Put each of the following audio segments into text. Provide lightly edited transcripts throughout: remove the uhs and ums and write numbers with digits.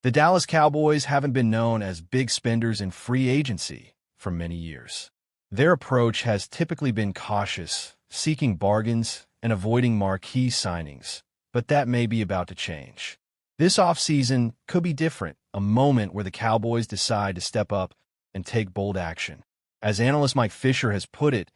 The Dallas Cowboys haven't been known as big spenders in free agency for many years. Their approach has typically been cautious, seeking bargains and avoiding marquee signings, but that may be about to change. This offseason could be different, a moment where the Cowboys decide to step up and take bold action. As analyst Mike Fisher has put it,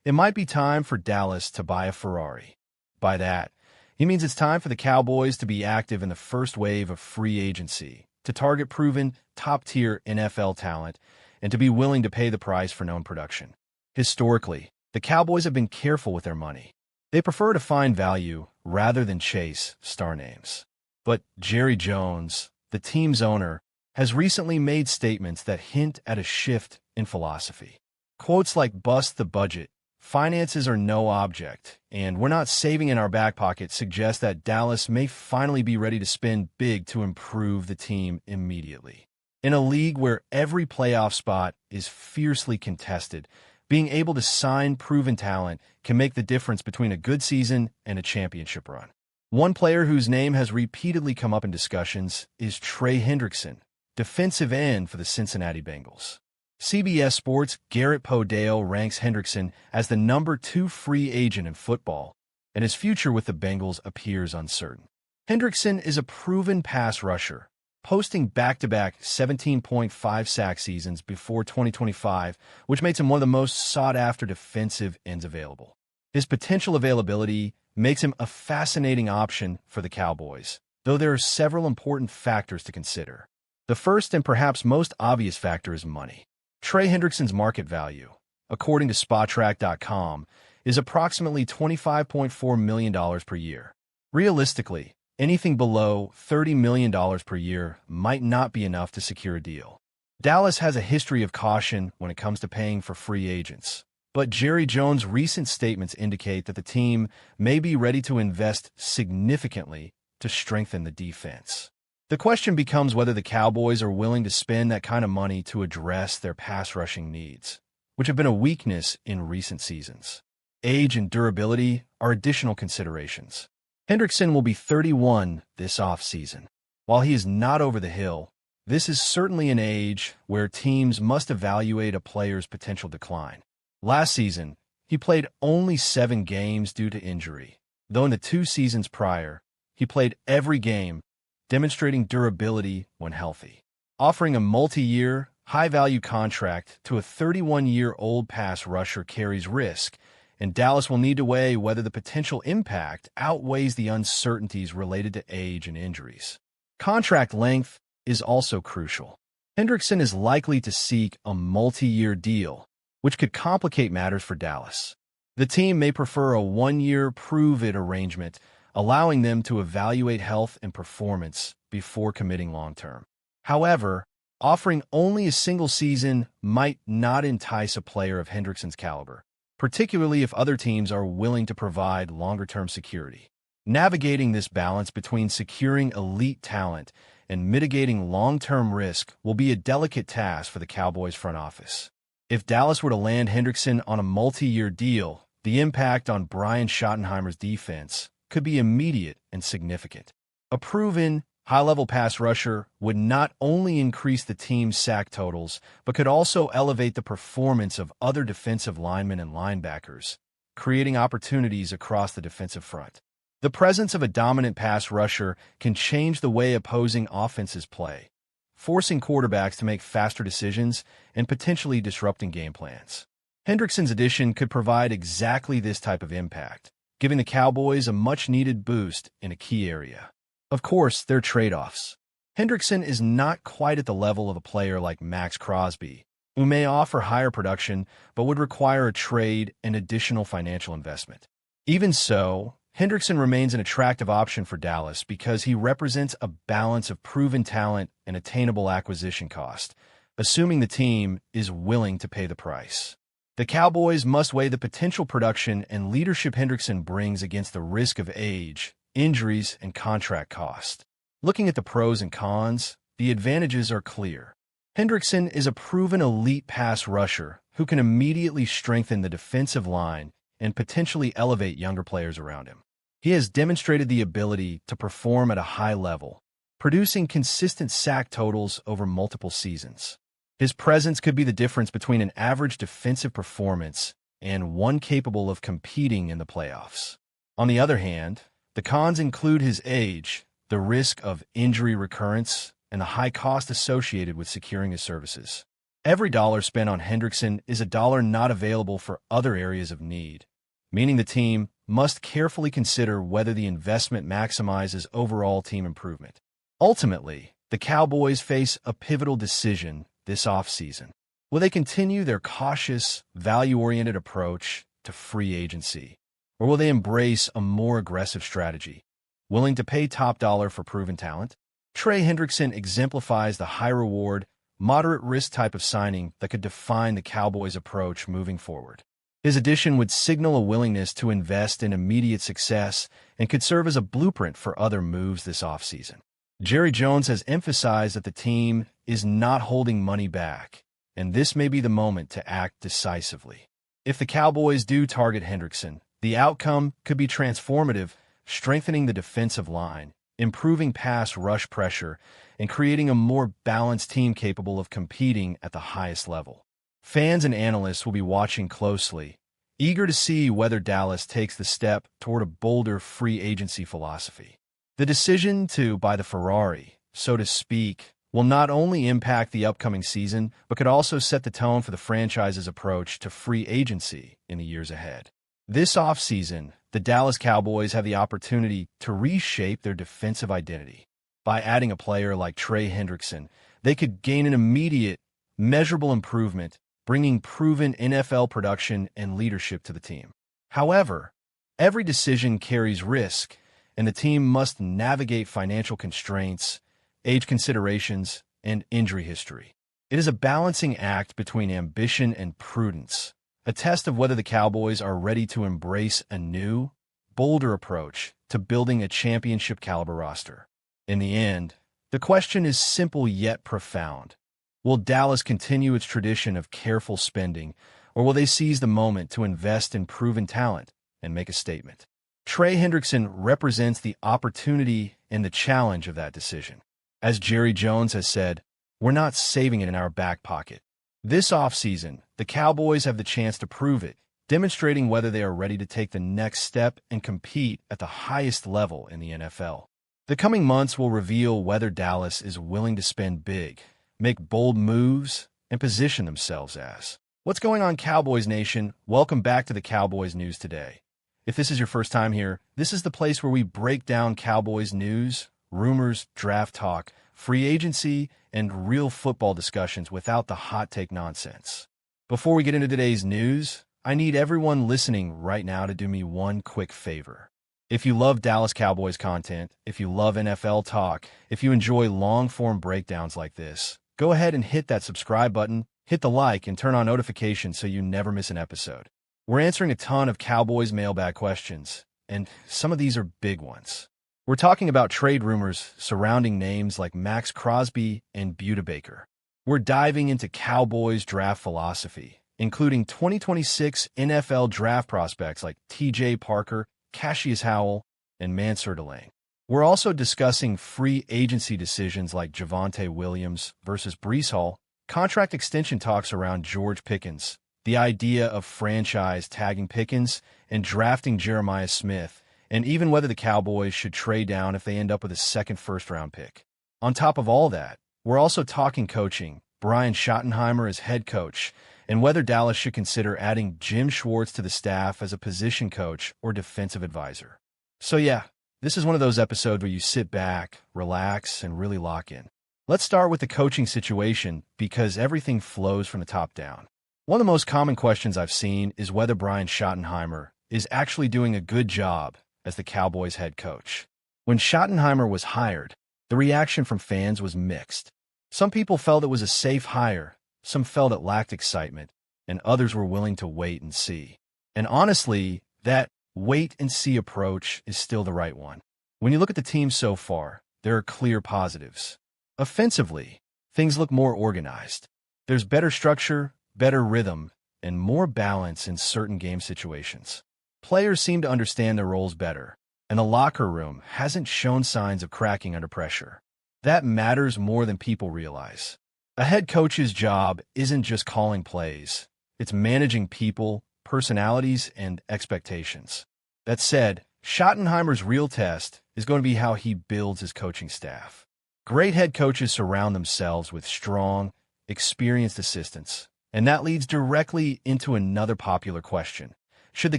it might be time for Dallas to buy a Ferrari. By that, he means it's time for the Cowboys to be active in the first wave of free agency, to target proven, top-tier NFL talent, and to be willing to pay the price for known production. Historically, the Cowboys have been careful with their money. They prefer to find value rather than chase star names. But Jerry Jones, the team's owner, has recently made statements that hint at a shift in philosophy. Quotes like "bust the budget," "finances are no object," and "we're not saving in our back pocket" suggest that Dallas may finally be ready to spend big to improve the team immediately. In a league where every playoff spot is fiercely contested, being able to sign proven talent can make the difference between a good season and a championship run. One player whose name has repeatedly come up in discussions is Trey Hendrickson, defensive end for the Cincinnati Bengals. CBS Sports' Garrett Podale ranks Hendrickson as the number 2 free agent in football, and his future with the Bengals appears uncertain. Hendrickson is a proven pass rusher, posting back-to-back 17.5 sack seasons before 2025, which makes him one of the most sought-after defensive ends available. His potential availability makes him a fascinating option for the Cowboys, though there are several important factors to consider. The first and perhaps most obvious factor is money. Trey Hendrickson's market value, according to Spotrac.com, is approximately $25.4 million per year. Realistically, anything below $30 million per year might not be enough to secure a deal. Dallas has a history of caution when it comes to paying for free agents, but Jerry Jones' recent statements indicate that the team may be ready to invest significantly to strengthen the defense. The question becomes whether the Cowboys are willing to spend that kind of money to address their pass-rushing needs, which have been a weakness in recent seasons. Age and durability are additional considerations. Hendrickson will be 31 this offseason. While he is not over the hill, this is certainly an age where teams must evaluate a player's potential decline. Last season, he played only 7 games due to injury, though in the 2 seasons prior, he played every game, demonstrating durability when healthy. Offering a multi-year, high-value contract to a 31-year-old pass rusher carries risk, and Dallas will need to weigh whether the potential impact outweighs the uncertainties related to age and injuries. Contract length is also crucial. Hendrickson is likely to seek a multi-year deal, which could complicate matters for Dallas. The team may prefer a 1-year prove-it arrangement, allowing them to evaluate health and performance before committing long-term. However, offering only a single season might not entice a player of Hendrickson's caliber, particularly if other teams are willing to provide longer-term security. Navigating this balance between securing elite talent and mitigating long-term risk will be a delicate task for the Cowboys front office. If Dallas were to land Hendrickson on a multi-year deal, the impact on Brian Schottenheimer's defense could be immediate and significant. A proven, high-level pass rusher would not only increase the team's sack totals, but could also elevate the performance of other defensive linemen and linebackers, creating opportunities across the defensive front. The presence of a dominant pass rusher can change the way opposing offenses play, forcing quarterbacks to make faster decisions and potentially disrupting game plans. Hendrickson's addition could provide exactly this type of impact, giving the Cowboys a much-needed boost in a key area. Of course, there are trade-offs. Hendrickson is not quite at the level of a player like Max Crosby, who may offer higher production but would require a trade and additional financial investment. Even so, Hendrickson remains an attractive option for Dallas because he represents a balance of proven talent and attainable acquisition cost, assuming the team is willing to pay the price. The Cowboys must weigh the potential production and leadership Hendrickson brings against the risk of age, injuries, and contract cost. Looking at the pros and cons, the advantages are clear. Hendrickson is a proven elite pass rusher who can immediately strengthen the defensive line and potentially elevate younger players around him. He has demonstrated the ability to perform at a high level, producing consistent sack totals over multiple seasons. His presence could be the difference between an average defensive performance and one capable of competing in the playoffs. On the other hand, the cons include his age, the risk of injury recurrence, and the high cost associated with securing his services. Every dollar spent on Hendrickson is a dollar not available for other areas of need, meaning the team must carefully consider whether the investment maximizes overall team improvement. Ultimately, the Cowboys face a pivotal decision this offseason. Will they continue their cautious, value-oriented approach to free agency, or will they embrace a more aggressive strategy, willing to pay top dollar for proven talent? Trey Hendrickson exemplifies the high-reward, moderate-risk type of signing that could define the Cowboys' approach moving forward. His addition would signal a willingness to invest in immediate success and could serve as a blueprint for other moves this offseason. Jerry Jones has emphasized that the team is not holding money back, and this may be the moment to act decisively. If the Cowboys do target Hendrickson, the outcome could be transformative, strengthening the defensive line, improving pass rush pressure, and creating a more balanced team capable of competing at the highest level. Fans and analysts will be watching closely, eager to see whether Dallas takes the step toward a bolder free agency philosophy. The decision to buy the Ferrari, so to speak, will not only impact the upcoming season, but could also set the tone for the franchise's approach to free agency in the years ahead. This offseason, the Dallas Cowboys have the opportunity to reshape their defensive identity. By adding a player like Trey Hendrickson, they could gain an immediate, measurable improvement, bringing proven NFL production and leadership to the team. However, every decision carries risk, and the team must navigate financial constraints, age considerations, and injury history. It is a balancing act between ambition and prudence, a test of whether the Cowboys are ready to embrace a new, bolder approach to building a championship-caliber roster. In the end, the question is simple yet profound. Will Dallas continue its tradition of careful spending, or will they seize the moment to invest in proven talent and make a statement? Trey Hendrickson represents the opportunity and the challenge of that decision. As Jerry Jones has said, we're not saving it in our back pocket. This offseason, the Cowboys have the chance to prove it, demonstrating whether they are ready to take the next step and compete at the highest level in the NFL. The coming months will reveal whether Dallas is willing to spend big, make bold moves, and position themselves as. What's going on, Cowboys Nation? Welcome back to the Cowboys News Today. If this is your first time here, this is the place where we break down Cowboys news, rumors, draft talk, free agency, and real football discussions without the hot take nonsense. Before we get into today's news, I need everyone listening right now to do me one quick favor. If you love Dallas Cowboys content, if you love NFL talk, if you enjoy long-form breakdowns like this, go ahead and hit that subscribe button, hit the like, and turn on notifications so you never miss an episode. We're answering a ton of Cowboys mailbag questions, and some of these are big ones. We're talking about trade rumors surrounding names like Max Crosby and Buda Baker. We're diving into Cowboys draft philosophy, including 2026 NFL draft prospects like TJ Parker, Cassius Howell, and Mansour Delane. We're also discussing free agency decisions like Javonte Williams versus Breece Hall, contract extension talks around George Pickens, the idea of franchise tagging Pickens and drafting Jeremiah Smith, and even whether the Cowboys should trade down if they end up with a second first-round pick. On top of all that, we're also talking coaching, Brian Schottenheimer as head coach, and whether Dallas should consider adding Jim Schwartz to the staff as a position coach or defensive advisor. So yeah, this is one of those episodes where you sit back, relax, and really lock in. Let's start with the coaching situation because everything flows from the top down. One of the most common questions I've seen is whether Brian Schottenheimer is actually doing a good job as the Cowboys head coach. When Schottenheimer was hired, the reaction from fans was mixed. Some people felt it was a safe hire, some felt it lacked excitement, and others were willing to wait and see. And honestly, that wait-and-see approach is still the right one. When you look at the team so far, there are clear positives. Offensively, things look more organized. There's better structure, better rhythm, and more balance in certain game situations. Players seem to understand their roles better, and the locker room hasn't shown signs of cracking under pressure. That matters more than people realize. A head coach's job isn't just calling plays. It's managing people, personalities, and expectations. That said, Schottenheimer's real test is going to be how he builds his coaching staff. Great head coaches surround themselves with strong, experienced assistants, and that leads directly into another popular question. Should the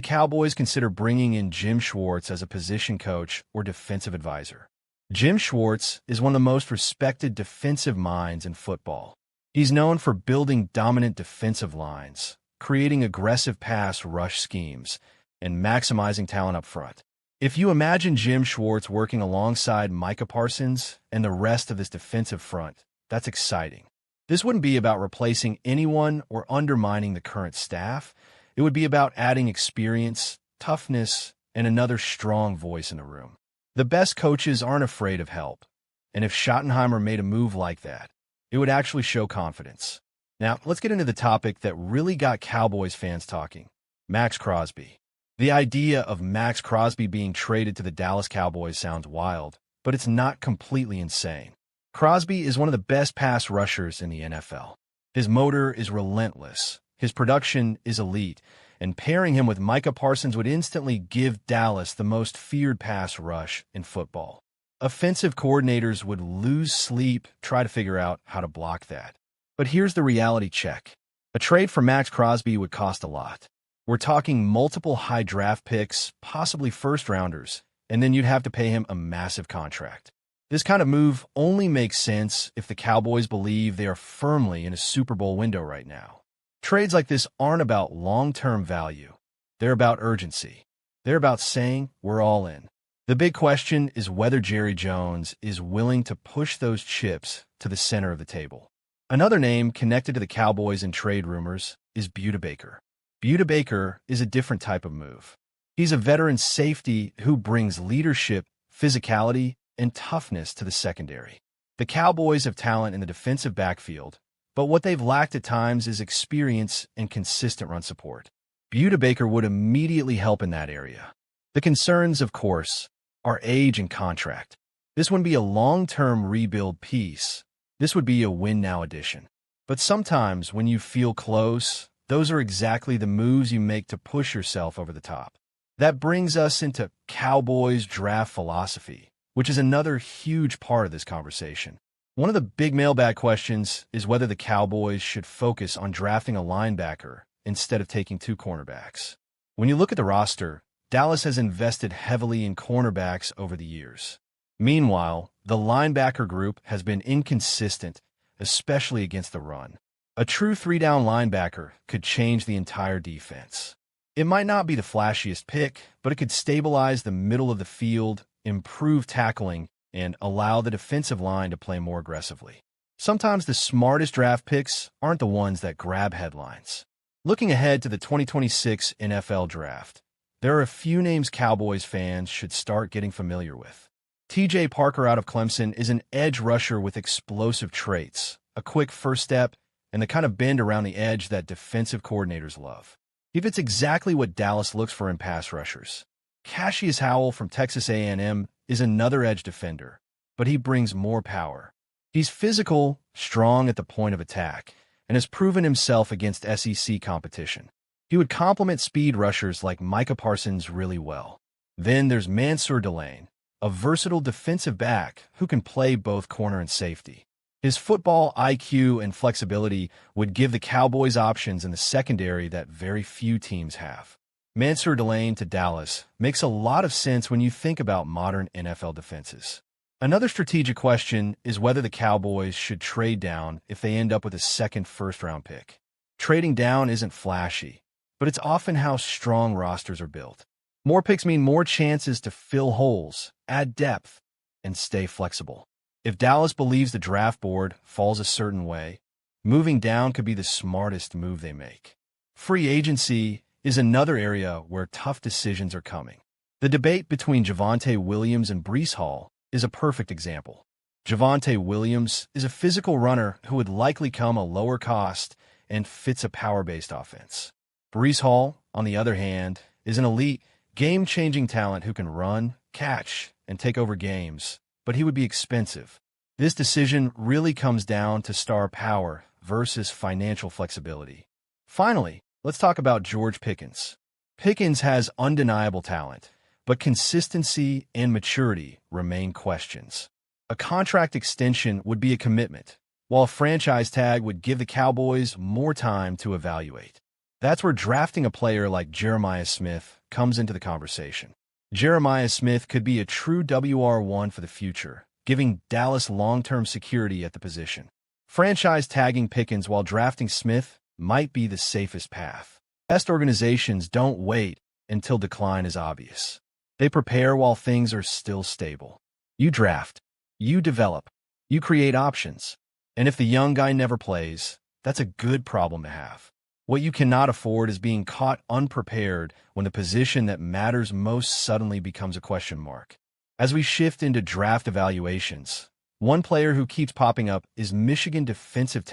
Cowboys consider bringing in Jim Schwartz as a position coach or defensive advisor? Jim Schwartz is one of the most respected defensive minds in football. He's known for building dominant defensive lines, creating aggressive pass rush schemes, and maximizing talent up front. If you imagine Jim Schwartz working alongside Micah Parsons and the rest of this defensive front, that's exciting. This wouldn't be about replacing anyone or undermining the current staff. It would be about adding experience, toughness, and another strong voice in the room. The best coaches aren't afraid of help, and if Schottenheimer made a move like that, it would actually show confidence. Now, let's get into the topic that really got Cowboys fans talking: Max Crosby. The idea of Max Crosby being traded to the Dallas Cowboys sounds wild, but it's not completely insane. Crosby is one of the best pass rushers in the NFL. His motor is relentless, his production is elite, and pairing him with Micah Parsons would instantly give Dallas the most feared pass rush in football. Offensive coordinators would lose sleep trying to figure out how to block that. But here's the reality check. A trade for Max Crosby would cost a lot. We're talking multiple high draft picks, possibly first-rounders, and then you'd have to pay him a massive contract. This kind of move only makes sense if the Cowboys believe they are firmly in a Super Bowl window right now. Trades like this aren't about long-term value. They're about urgency. They're about saying, we're all in. The big question is whether Jerry Jones is willing to push those chips to the center of the table. Another name connected to the Cowboys in trade rumors is Budda Baker. Budda Baker is a different type of move. He's a veteran safety who brings leadership, physicality, and toughness to the secondary. The Cowboys have talent in the defensive backfield, but what they've lacked at times is experience and consistent run support. Budda Baker would immediately help in that area. The concerns, of course, are age and contract. This wouldn't be a long-term rebuild piece. This would be a win-now addition. But sometimes when you feel close, those are exactly the moves you make to push yourself over the top. That brings us into Cowboys draft philosophy, which is another huge part of this conversation. One of the big mailbag questions is whether the Cowboys should focus on drafting a linebacker instead of taking two cornerbacks. When you look at the roster, Dallas has invested heavily in cornerbacks over the years. Meanwhile, the linebacker group has been inconsistent, especially against the run. A true three-down linebacker could change the entire defense. It might not be the flashiest pick, but it could stabilize the middle of the field, improve tackling, and allow the defensive line to play more aggressively. Sometimes the smartest draft picks aren't the ones that grab headlines. Looking ahead to the 2026 NFL Draft, there are a few names Cowboys fans should start getting familiar with. T.J. Parker out of Clemson is an edge rusher with explosive traits, a quick first step, and the kind of bend around the edge that defensive coordinators love. He fits exactly what Dallas looks for in pass rushers. Cassius Howell from Texas A&M is another edge defender, but he brings more power. He's physical, strong at the point of attack, and has proven himself against SEC competition. He would complement speed rushers like Micah Parsons really well. Then there's Mansour Delane, a versatile defensive back who can play both corner and safety. His football IQ and flexibility would give the Cowboys options in the secondary that very few teams have. Mansour Delane to Dallas makes a lot of sense when you think about modern NFL defenses. Another strategic question is whether the Cowboys should trade down if they end up with a second first-round pick. Trading down isn't flashy, but it's often how strong rosters are built. More picks mean more chances to fill holes, add depth, and stay flexible. If Dallas believes the draft board falls a certain way, moving down could be the smartest move they make. Free agency is another area where tough decisions are coming. The debate between Javonte Williams and Breece Hall is a perfect example. Javonte Williams is a physical runner who would likely come a lower cost and fits a power-based offense. Breece Hall, on the other hand, is an elite, game-changing talent who can run, catch, and take over games, but he would be expensive. This decision really comes down to star power versus financial flexibility. Finally, let's talk about George Pickens. Pickens has undeniable talent, but consistency and maturity remain questions. A contract extension would be a commitment, while a franchise tag would give the Cowboys more time to evaluate. That's where drafting a player like Jeremiah Smith comes into the conversation. Jeremiah Smith could be a true WR1 for the future, giving Dallas long-term security at the position. Franchise tagging Pickens while drafting Smith might be the safest path. Best organizations don't wait until decline is obvious. They prepare while things are still stable. You draft, you develop, you create options. And if the young guy never plays, that's a good problem to have. What you cannot afford is being caught unprepared when the position that matters most suddenly becomes a question mark. As we shift into draft evaluations, one player who keeps popping up is Michigan defensive